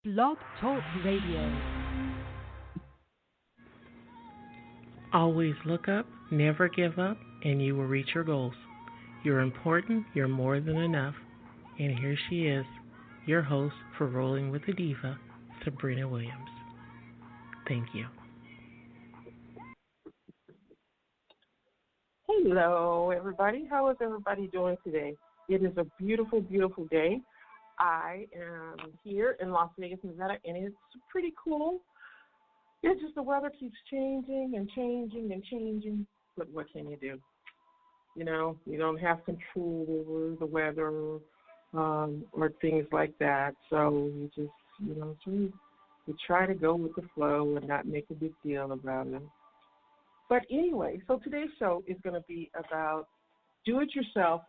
Blog Talk Radio. Always look up, never give up, and you will reach your goals. You're important, you're more than enough. And here she is, your host for Rolling with the Diva, Sabrina Williams. Thank you. Hello, everybody. How is everybody doing today? It is a beautiful, beautiful day. I am here in Las Vegas, Nevada, and it's pretty cool. It's just the weather keeps changing and changing and changing, but what can you do? You know, you don't have control over the weather or things like that, so you just, we try to go with the flow and not make a big deal about it. But anyway, so today's show is going to be about do-it-yourself,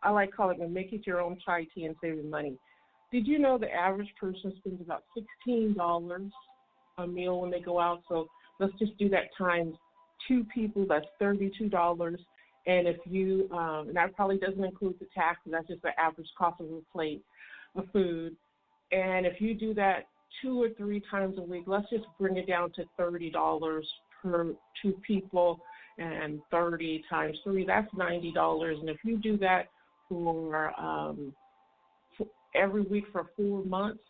I like calling it make it your own chai tea and saving money. Did you know the average person spends about $16 a meal when they go out? So let's just do that times 2 people, that's $32. And if you, and that probably doesn't include the taxes, that's just the average cost of a plate of food. And if you do that 2 or 3 times a week, let's just bring it down to $30 per 2 people, and 30 times 3, that's $90. And if you do that for every week for 4 months,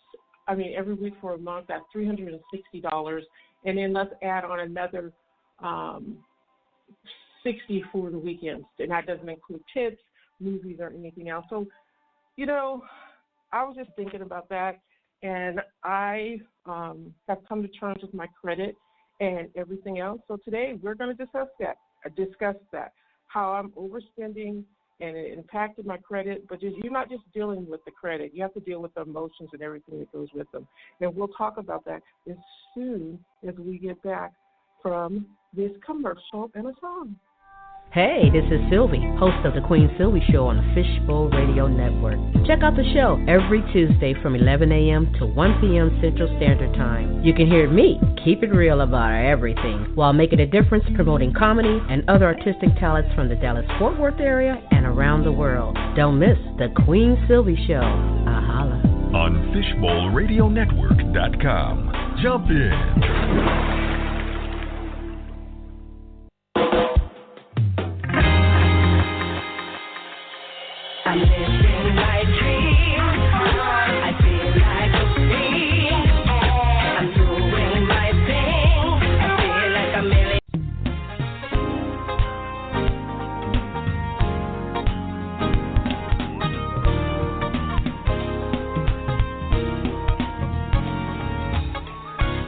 every week for a month, that's $360. And then let's add on another $60 for the weekends. And that doesn't include tips, movies, or anything else. So, I was just thinking about that, and I have come to terms with my credit and everything else. So today we're going to discuss that, how I'm overspending and it impacted my credit, but you're not just dealing with the credit. You have to deal with the emotions and everything that goes with them. And we'll talk about that as soon as we get back from this commercial and a song. Hey, this is Sylvie, host of the Queen Sylvie Show on the Fishbowl Radio Network. Check out the show every Tuesday from 11 a.m. to 1 p.m. Central Standard Time. You can hear me keep it real about everything while making a difference promoting comedy and other artistic talents from the Dallas-Fort Worth area and around the world. Don't miss the Queen Sylvie Show. Ahala. On FishbowlRadioNetwork.com. Jump in. I'm living my dream. I feel like a queen. I'm doing my thing. I feel like a million.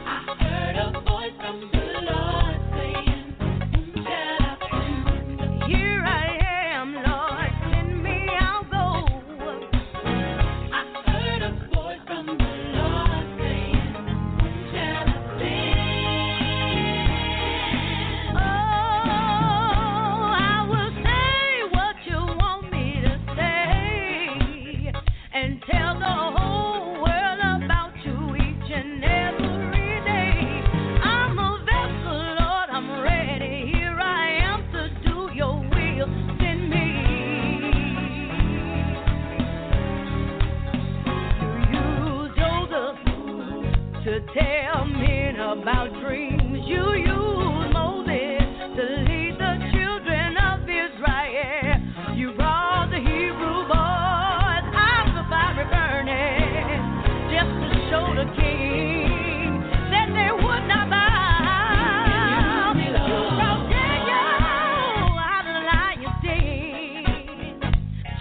I heard a voice from the Lord saying, "Shut up." Here I am, Lord, send me. Tell men about dreams. You use Moses to lead the children of Israel. You brought the Hebrew boys out of the fiery furnace just to show the king that they would not bow. You brought Daniel out of the lion's den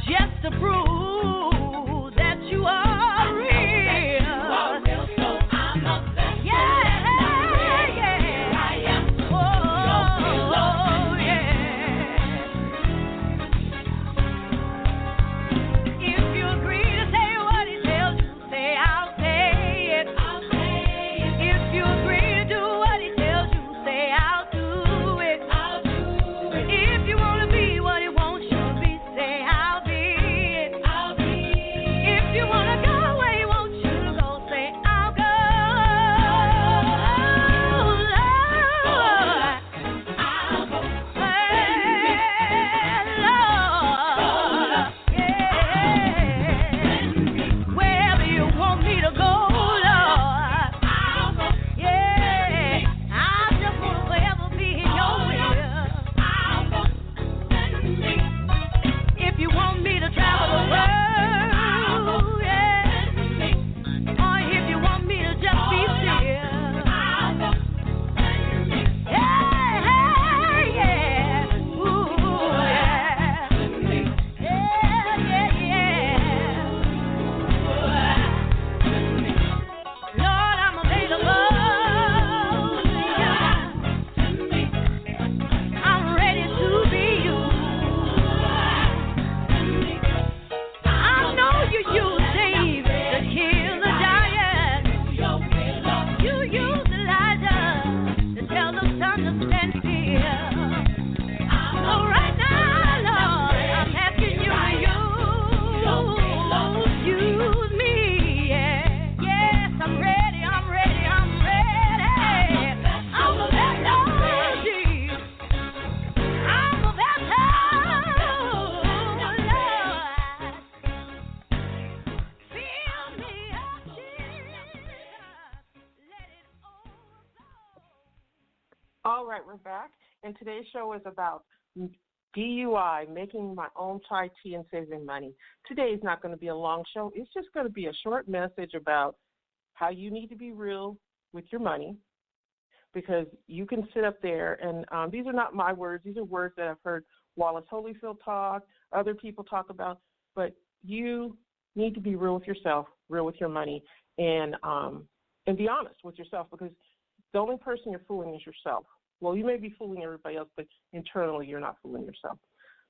just to prove that you are. Yeah, yeah. All right, we're back, and today's show is about DUI, making my own chai tea and saving money. Today is not going to be a long show. It's just going to be a short message about how you need to be real with your money, because you can sit up there, and these are not my words. These are words that I've heard Wallace Holyfield talk, other people talk about, but you need to be real with yourself, real with your money, and be honest with yourself, because the only person you're fooling is yourself. Well, you may be fooling everybody else, but internally you're not fooling yourself.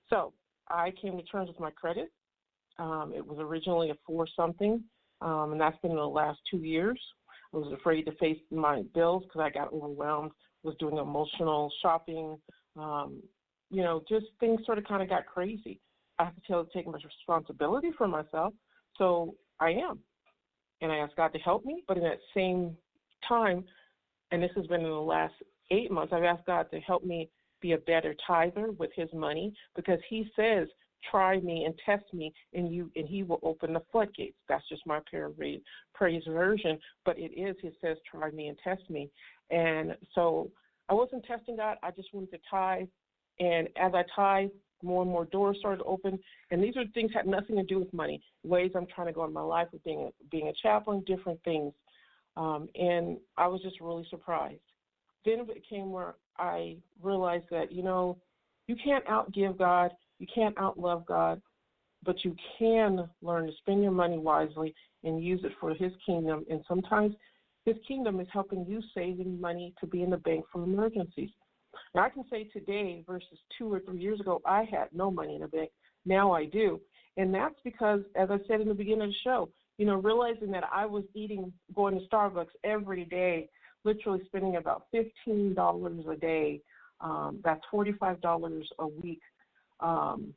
So I came to terms with my credit. It was originally a 4-something, and that's been in the last 2 years. I was afraid to face my bills because I got overwhelmed, was doing emotional shopping. Just things sort of kind of got crazy. I have to take much responsibility for myself, so I am. And I asked God to help me, but in that same time, and this has been in the last 8 months, I've asked God to help me be a better tither with his money, because he says, try me and test me, and he will open the floodgates. That's just my paraphrase version, but he says, try me and test me. And so I wasn't testing God. I just wanted to tithe. And as I tithe, more and more doors started to open. And these are things that had nothing to do with money, ways I'm trying to go in my life with being a chaplain, different things. And I was just really surprised. Then it came where I realized that, you can't outgive God, you can't outlove God, but you can learn to spend your money wisely and use it for his kingdom. And sometimes his kingdom is helping you saving money to be in the bank for emergencies. Now, I can say today versus 2 or 3 years ago, I had no money in the bank. Now I do. And that's because, as I said in the beginning of the show, realizing that I was going to Starbucks every day, literally spending about $15 a day. That's $45 a week on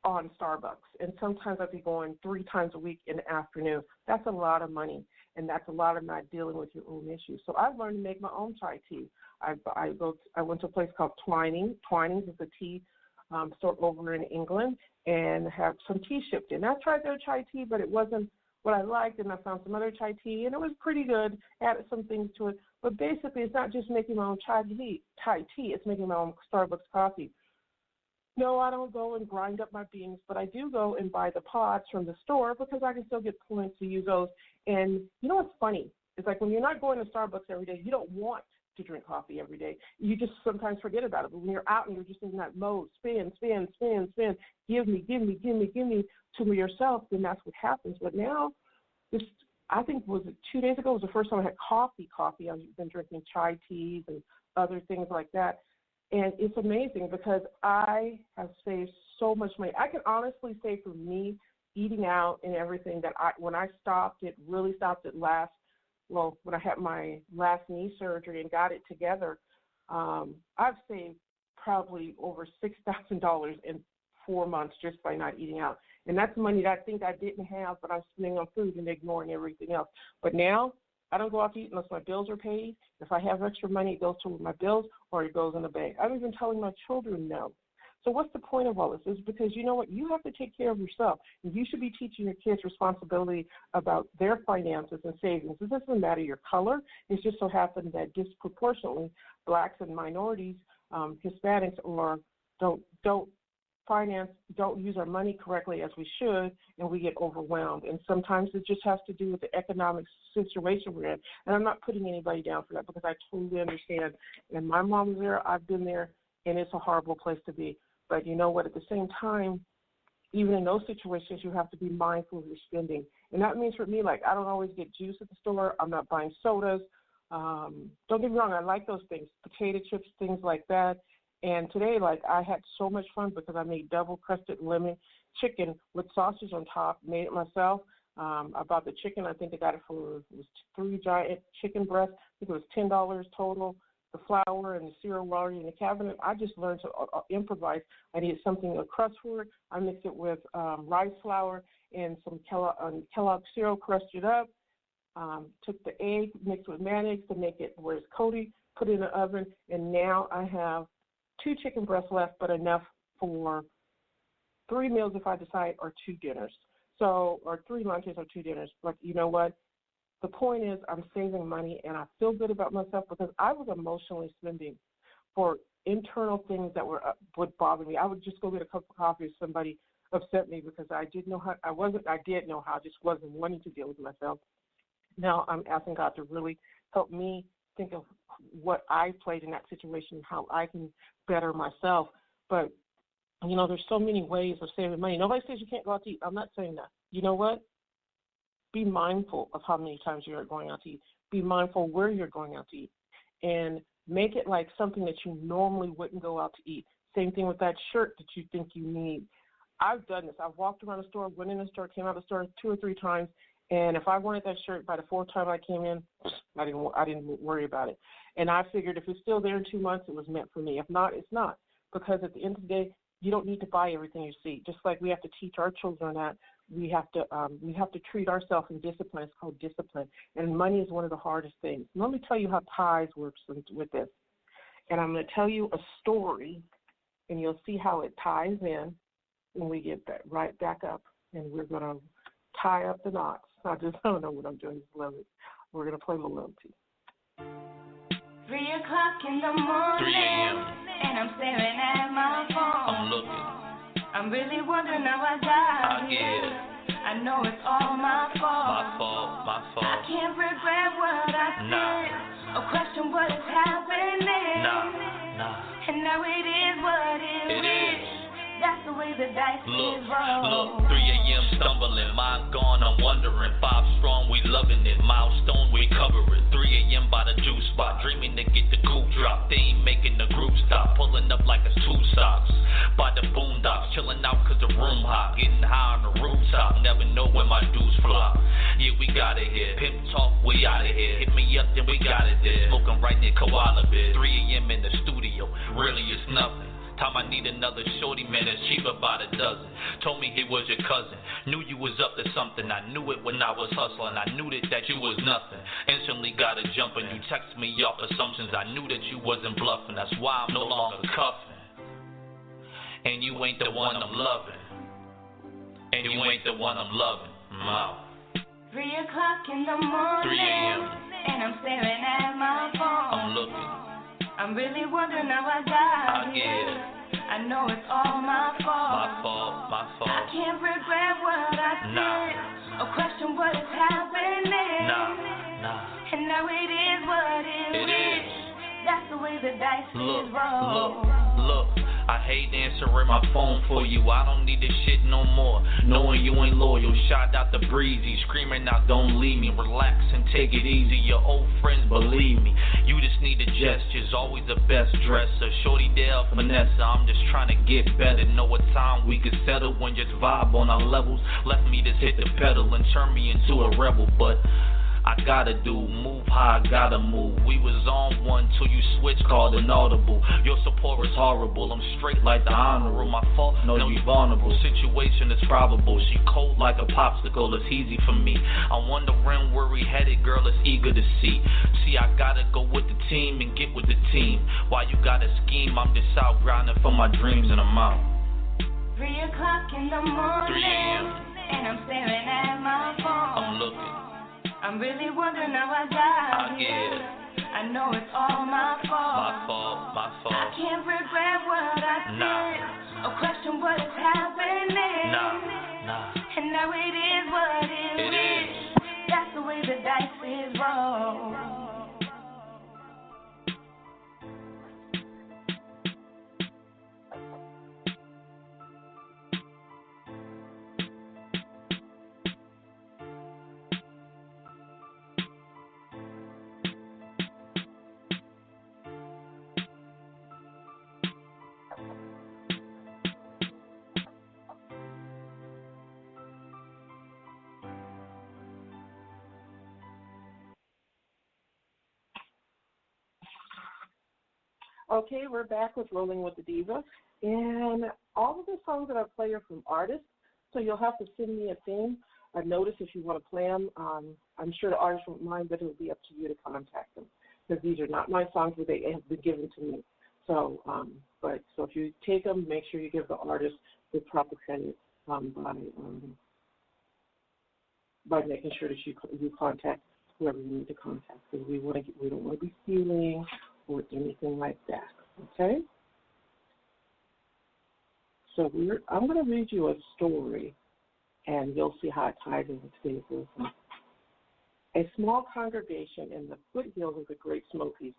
Starbucks. And sometimes I'd be going 3 times a week in the afternoon. That's a lot of money, and that's a lot of not dealing with your own issues. So I've learned to make my own chai tea. I went to a place called Twinings. Twinings is a tea store over in England, and have some tea shipped in. I tried their chai tea, but it wasn't what I liked, and I found some other chai tea, and it was pretty good. Added some things to it. But basically, it's not just making my own chai tea. It's making my own Starbucks coffee. No, I don't go and grind up my beans, but I do go and buy the pods from the store, because I can still get points to use those. And you know what's funny? It's like when you're not going to Starbucks every day, you don't want to drink coffee every day. You just sometimes forget about it. But when you're out and you're just in that mode, spin, give me to yourself, then that's what happens. But now, I think, was it 2 days ago, was the first time I had coffee. I've been drinking chai teas and other things like that. And it's amazing because I have saved so much money. I can honestly say for me, eating out and everything, that when I stopped, it really stopped at when I had my last knee surgery and got it together, I've saved probably over $6,000 in 4 months just by not eating out. And that's money that I think I didn't have, but I'm spending on food and ignoring everything else. But now I don't go out to eat unless my bills are paid. If I have extra money, it goes toward my bills or it goes in the bank. I'm even telling my children no. So what's the point of all this? Is because you know what? You have to take care of yourself. And you should be teaching your kids responsibility about their finances and savings. It doesn't matter your color. It just so happens that disproportionately blacks and minorities, Hispanics, or don't use our money correctly as we should, and we get overwhelmed. And sometimes it just has to do with the economic situation we're in. And I'm not putting anybody down for that, because I totally understand. And my mom was there. I've been there, and it's a horrible place to be. But you know what? At the same time, even in those situations, you have to be mindful of your spending. And that means for me, like, I don't always get juice at the store. I'm not buying sodas. Don't get me wrong. I like those things, potato chips, things like that. And today, like, I had so much fun because I made double-crusted lemon chicken with sausage on top, made it myself. I bought the chicken. I think I got it for 3 giant chicken breasts. I think it was $10 total. The flour and the cereal were already in the cabinet. I just learned to improvise. I needed something, a crust for it. I mixed it with rice flour and some Kellogg cereal, crushed it up, took the egg, mixed with mayonnaise to make it where it's coated, put it in the oven, and now I have 2 chicken breasts left, but enough for 3 meals if I decide, or 2 dinners. So, or 3 lunches or 2 dinners. But you know what? The point is I'm saving money, and I feel good about myself because I was emotionally spending for internal things that would bother me. I would just go get a cup of coffee if somebody upset me because I did know how, I just wasn't wanting to deal with myself. Now I'm asking God to really help me think of what I played in that situation, how I can better myself. But, there's so many ways of saving money. Nobody says you can't go out to eat. I'm not saying that. You know what? Be mindful of how many times you're going out to eat. Be mindful where you're going out to eat. And make it like something that you normally wouldn't go out to eat. Same thing with that shirt that you think you need. I've done this. I've walked around the store, went in the store, came out of the store 2 or 3 times, and if I wanted that shirt by the 4th time I came in, I didn't worry about it. And I figured if it's still there in 2 months, it was meant for me. If not, it's not. Because at the end of the day, you don't need to buy everything you see. Just like we have to teach our children that, we have to treat ourselves in discipline. It's called discipline. And money is one of the hardest things. Let me tell you how tithes works with this. And I'm going to tell you a story, and you'll see how it ties in when we get right back up. And we're going to tie up the knots. I don't know what I'm doing. Love it. We're going to play Loyalty. 3 o'clock in the morning, 3 a.m. and I'm staring at my phone. I'm looking. I'm really wondering how I got here. I know it's all my fault. My fault. I can't regret what I did, or question what is happening. Nah. And now it is what it is. That's the way the dice is rolled. Look, 3 a.m. stumbling, mind gone, I'm wondering. 5 strong, we loving it. Milestone, we cover it. 3 a.m. by the juice spot, dreaming to get the coupe drop. They ain't making the group stop, pulling up like it's 2 stops. By the boondocks, chilling out cause the room hot. Getting high on the rooftop, never know when my dudes flop. Yeah, we got it here. Pimp talk, we out of here. Hit me up, then we got it there. Smoking right near Koala Bear. 3 a.m. in the studio, really it's nothing. Time I need another shorty, man, it's cheaper by the dozen. Told me he was your cousin, knew you was up to something. I knew it when I was hustling, I knew that you was nothing. Instantly got a jumping, you text me off assumptions. I knew that you wasn't bluffing, that's why I'm no longer cuffing. And you ain't the one I'm loving. And you ain't the one I'm loving. I'm out. 3 o'clock in the morning, 3 a.m. and I'm staring at my phone. I'm looking. I'm really wondering how I got here. I know it's all my fault. My fault. I can't regret what I did, or question what is happening. Nah. And now it is what it is. That's the way the dice is rolled. Look, I hate answering my phone for you. I don't need this shit no more. Knowing you ain't loyal. Shout out to Breezy, screaming out, don't leave me. Relax and take it easy. Your old friends believe me. You just need the gestures. Always the best dresser. Shorty Dale, Vanessa. I'm just trying to get better. Know what time we could settle when just vibe on our levels. Left me just hit the pedal and turn me into a rebel, but I gotta move how I gotta move. We was on one till you switch, called inaudible. Your support is horrible, I'm straight like the honorable. My fault, no you vulnerable. Situation is probable, she cold like a popsicle, it's easy for me. I'm wondering where we headed, girl, it's eager to see. See, I gotta go with the team and get with the team. While you got a scheme, I'm just out grinding for my dreams and I'm out. 3 o'clock in the morning, 3 a.m. and I'm staring at my phone. I'm looking. I'm really wondering how I got here. I know it's all my fault. My fault. I can't regret what I did, or question what is happening. And now it is what it is. That's the way the dice is rolled. Okay, we're back with Rolling with the Diva. And all of the songs that I play are from artists, so you'll have to send me a theme, a notice if you want to play them. I'm sure the artist won't mind, but it'll be up to you to contact them, because these are not my songs, but they have been given to me. So, so if you take them, make sure you give the artist the proper credit by making sure that you contact whoever you need to contact, because we don't want to be stealing or anything like that. Okay. So I'm going to read you a story, and you'll see how it ties into today's lesson. A small congregation in the foothills of the Great Smokies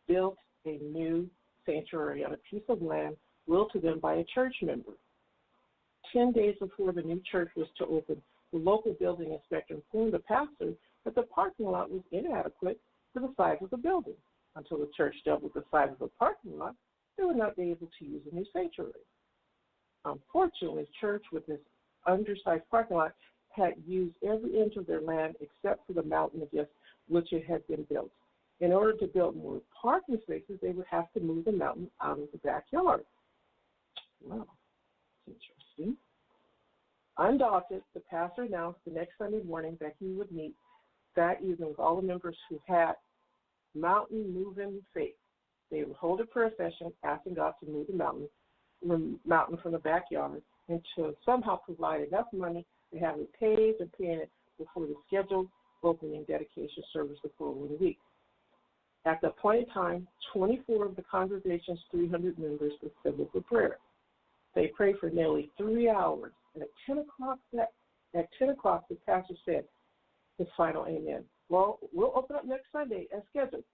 built a new sanctuary on a piece of land willed to them by a church member. 10 days before the new church was to open, the local building inspector informed the pastor that the parking lot was inadequate for the size of the building. Until the church doubled the size of the parking lot, they would not be able to use the new sanctuary. Unfortunately, the church, with this undersized parking lot, had used every inch of their land except for the mountain against which it had been built. In order to build more parking spaces, they would have to move the mountain out of the backyard. Wow, that's interesting. Undaunted, the pastor announced the next Sunday morning that he would meet that evening with all the members who had mountain moving faith. They would hold a prayer session asking God to move the mountain from the backyard and to somehow provide enough money to have it paved and painted before the scheduled opening dedication service the following week. At the appointed time, 24 of the congregation's 300 members were assembled for prayer. They prayed for nearly 3 hours, and at 10 o'clock, the pastor said his final amen. Well, we'll open up next Sunday as scheduled.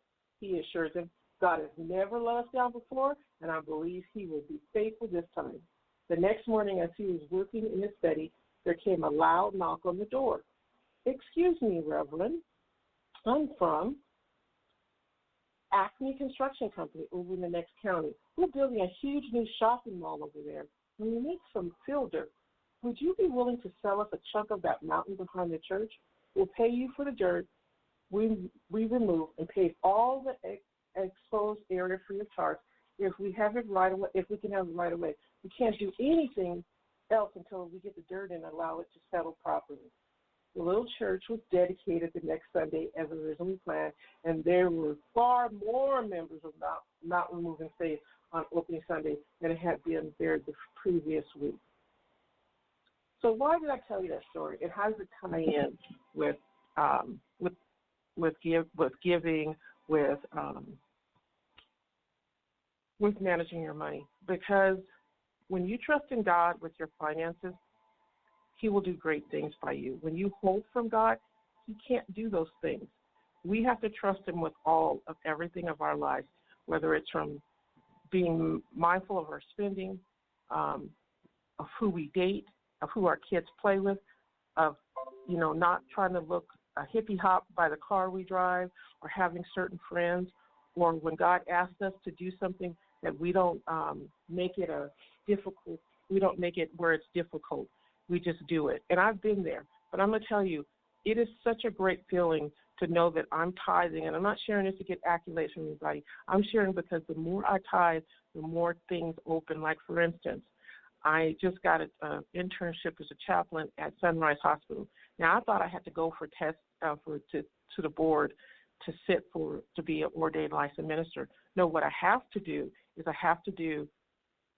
He assured them, God has never let us down before, and I believe he will be faithful this time. The next morning, as he was working in his study, there came a loud knock on the door. Excuse me, Reverend. I'm from Acme Construction Company over in the next county. We're building a huge new shopping mall over there, and we need some fill dirt. Would you be willing to sell us a chunk of that mountain behind the church? We'll pay you for the dirt we remove and pave all the exposed area free of charge if we have it right away. If we can have it right away, we can't do anything else until we get the dirt in and allow it to settle properly. The little church was dedicated the next Sunday as originally planned, and there were far more members of mountain moving faith on opening Sunday than it had been there the previous week. So why did I tell you that story? And how does it tie in with giving, with managing your money? Because when you trust in God with your finances, he will do great things by you. When you hold from God, he can't do those things. We have to trust him with all of everything of our lives, whether it's from being mindful of our spending, of who we date, of who our kids play with, of, not trying to look a hippie hop by the car we drive, or having certain friends, or when God asks us to do something that we don't make it we don't make it where it's difficult. We just do it. And I've been there. But I'm going to tell you, it is such a great feeling to know that I'm tithing. And I'm not sharing this to get accolades from anybody. I'm sharing because the more I tithe, the more things open. Like, for instance, I just got an internship as a chaplain at Sunrise Hospital. Now, I thought I had to go for tests to the board to be an ordained licensed minister. No, what I have to do is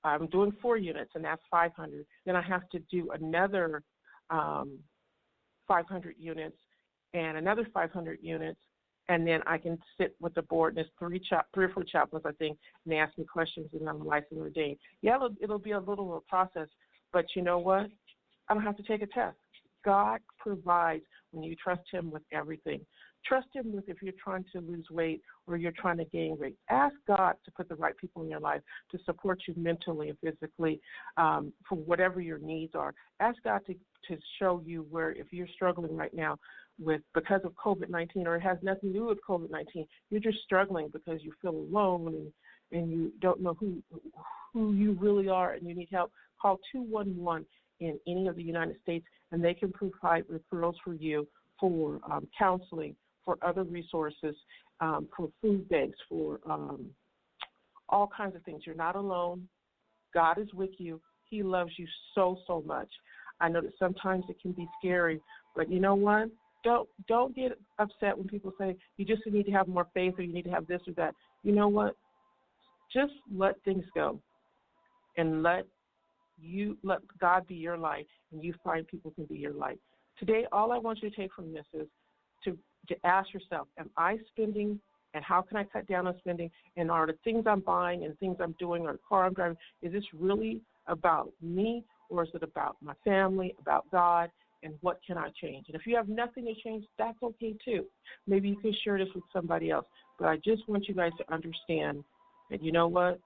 I'm doing 4 units, and that's 500. Then I have to do another 500 units and another 500 units, and then I can sit with the board. And there's 3 or 4 chaplains, I think, and they ask me questions, and I'm licensed and ordained. Yeah, it'll be a little of a process, but you know what? I don't have to take a test. God provides when you trust him with everything. Trust him with if you're trying to lose weight or you're trying to gain weight. Ask God to put the right people in your life to support you mentally and physically for whatever your needs are. Ask God to show you where, if you're struggling right now because of COVID-19, or it has nothing to do with COVID-19, you're just struggling because you feel alone and you don't know who you really are and you need help. Call 211 in any of the United States, and they can provide referrals for you for counseling, for other resources, for food banks, for all kinds of things. You're not alone. God is with you. He loves you so, so much. I know that sometimes it can be scary, but you know what? Don't get upset when people say you just need to have more faith or you need to have this or that. You know what? Just let things go and let God be your light, and you find people can be your light. Today, all I want you to take from this is to ask yourself, am I spending, and how can I cut down on spending? And are the things I'm buying and things I'm doing or the car I'm driving, is this really about me, or is it about my family, about God, and what can I change? And if you have nothing to change, that's okay too. Maybe you can share this with somebody else. But I just want you guys to understand that, you know what?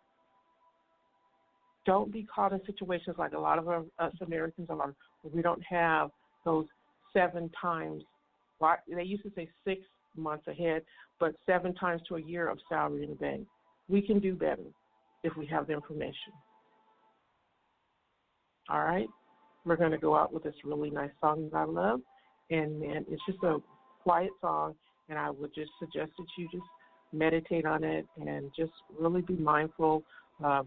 Don't be caught in situations like a lot of us Americans are, where we don't have those 7 times. They used to say 6 months ahead, but 7 times to a year of salary in the bank. We can do better if we have the information. All right? We're going to go out with this really nice song that I love. And, man, it's just a quiet song, and I would just suggest that you just meditate on it and just really be mindful of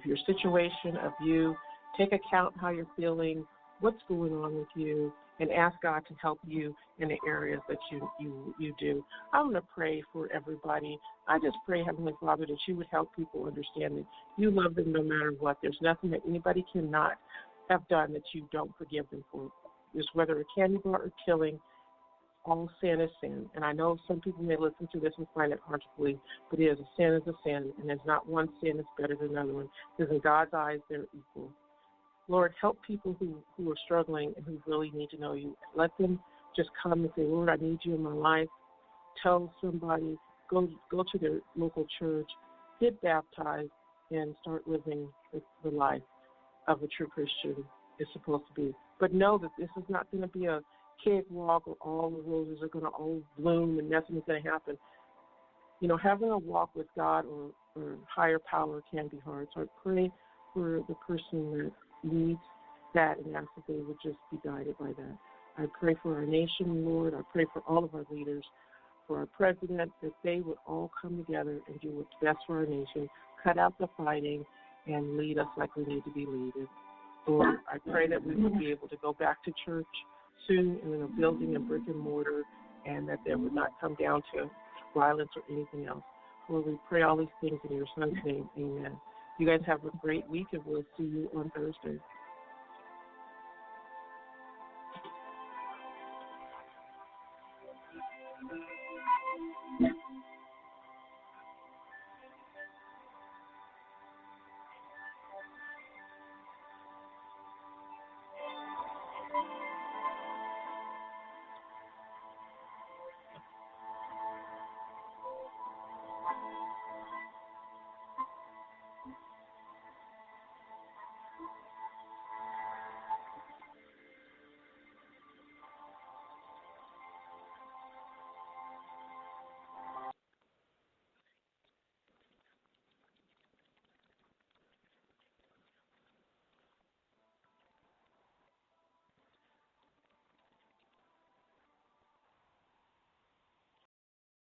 your situation, of you. Take account how you're feeling, what's going on with you, and ask God to help you in the areas that you do. I'm going to pray for everybody. I just pray, Heavenly Father, that you would help people understand that you love them no matter what. There's nothing that anybody cannot have done that you don't forgive them for. Just whether a candy bar or killing, all sin is sin. And I know some people may listen to this and find it hard to believe, but it is a sin is a sin, and there's not one sin that's better than another one, because in God's eyes, they're equal. Lord, help people who are struggling and who really need to know you. Let them just come and say, Lord, I need you in my life. Tell somebody, go to their local church, get baptized, and start living the life of a true Christian is supposed to be. But know that this is not going to be a cakewalk where all the roses are going to all bloom and nothing is going to happen. You know, having a walk with God or higher power can be hard. So I pray for the person that needs that and ask that they would just be guided by that. I pray for our nation, Lord. I pray for all of our leaders, for our president, that they would all come together and do what's best for our nation, cut out the fighting, and lead us like we need to be led. Lord, I pray that we would be able to go back to church soon and in a building and brick and mortar, and that there would not come down to violence or anything else. Lord, we pray all these things in your Son's name. Amen. You guys have a great week, and we'll see you on Thursday.